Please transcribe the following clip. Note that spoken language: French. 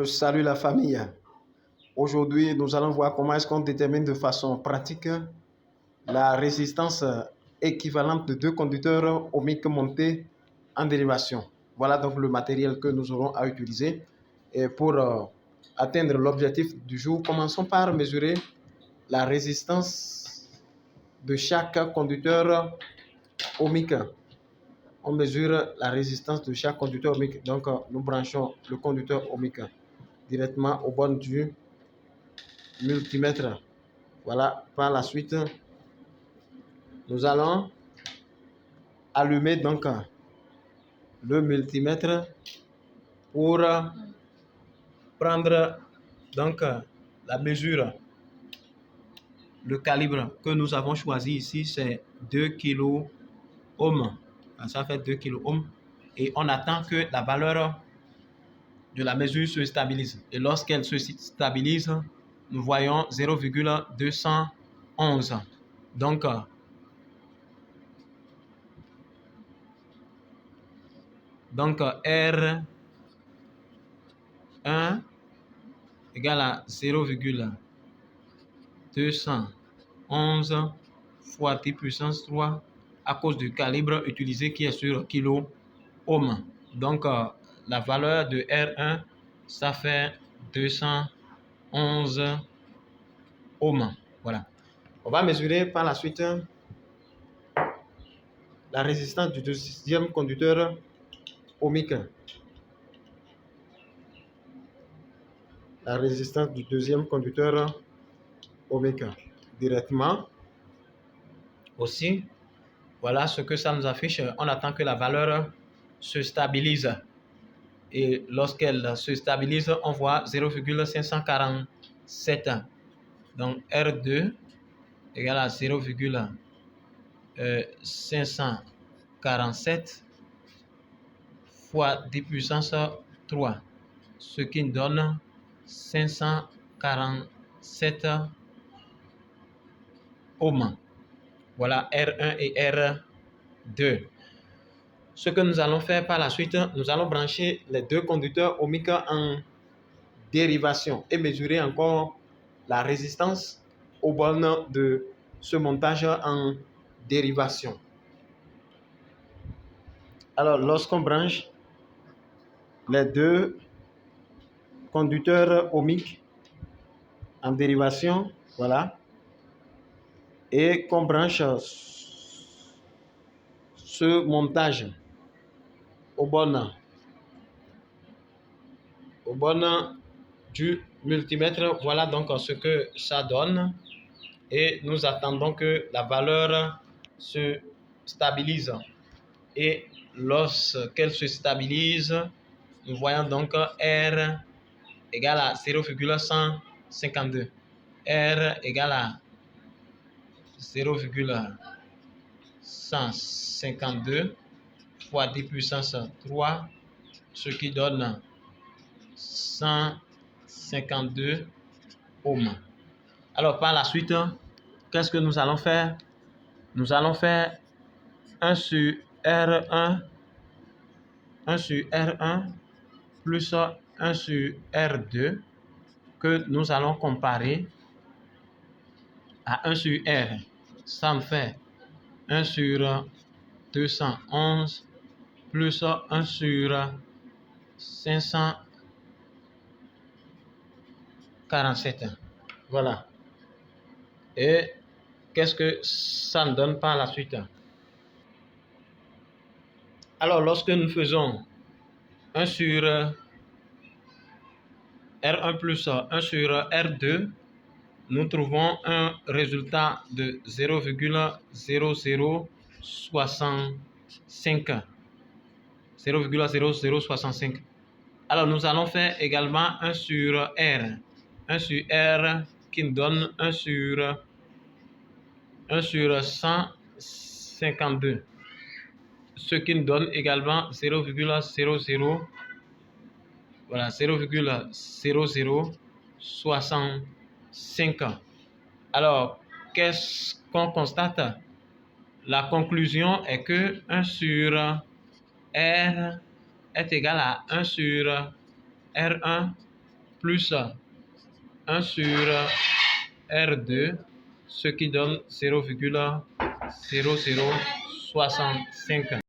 Salut la famille. Aujourd'hui, nous allons voir comment est-ce qu'on détermine de façon pratique la résistance équivalente de deux conducteurs ohmiques montés en dérivation. Voilà donc le matériel que nous aurons à utiliser. Et pour atteindre l'objectif du jour, commençons par mesurer la résistance de chaque conducteur ohmique. On mesure la résistance de chaque conducteur ohmique. Donc, nous branchons le conducteur ohmique directement au bornes du multimètre. Voilà, par la suite, nous allons allumer donc le multimètre pour prendre donc la mesure. Le calibre que nous avons choisi ici, c'est 2 kilo ohm. Ça fait 2 kilo ohm. Et on attend que la valeur de la mesure se stabilise. Et lorsqu'elle se stabilise, nous voyons 0,211. Donc, R1 égale à 0,211 fois 10 puissance 3 à cause du calibre utilisé qui est sur kilo ohm. Donc, la valeur de R1, ça fait 211 ohms. Voilà. On va mesurer par la suite la résistance du deuxième conducteur ohmique. La résistance du deuxième conducteur ohmique directement. Aussi, voilà ce que ça nous affiche. On attend que la valeur se stabilise. Et lorsqu'elle se stabilise, on voit 0,547. Donc R2 égale à 0,547 fois 10 puissance 3, ce qui donne 547 ohms. Voilà R1 et R2. Ce que nous allons faire par la suite, nous allons brancher les deux conducteurs ohmiques en dérivation et mesurer encore la résistance aux bornes de ce montage en dérivation. Alors, lorsqu'on branche les deux conducteurs ohmiques en dérivation, voilà, et qu'on branche ce montage aux bornes du multimètre, voilà donc ce que ça donne. Et nous attendons que la valeur se stabilise. Et lorsqu'elle se stabilise, nous voyons donc R égale à 0,152. R égale à 0,152 fois 10 puissance 3, ce qui donne 152 ohms. Alors par la suite, qu'est-ce que nous allons faire? Nous allons faire 1 sur R1, 1 sur R1 plus 1 sur R2 que nous allons comparer à 1 sur R. Ça me fait 1 sur 211 plus 1 sur 547. Voilà. Et qu'est-ce que ça me donne par la suite? Alors, lorsque nous faisons 1 sur R1 plus 1 sur R2, nous trouvons un résultat de 0,0065. 0,0065. Alors, nous allons faire également 1 sur R. 1 sur R qui nous donne 1 sur 152. Ce qui nous donne également 0,00, voilà, 0,0065. Alors, qu'est-ce qu'on constate? La conclusion est que 1 sur R est égal à 1 sur R1 plus 1 sur R2, ce qui donne 0,0065.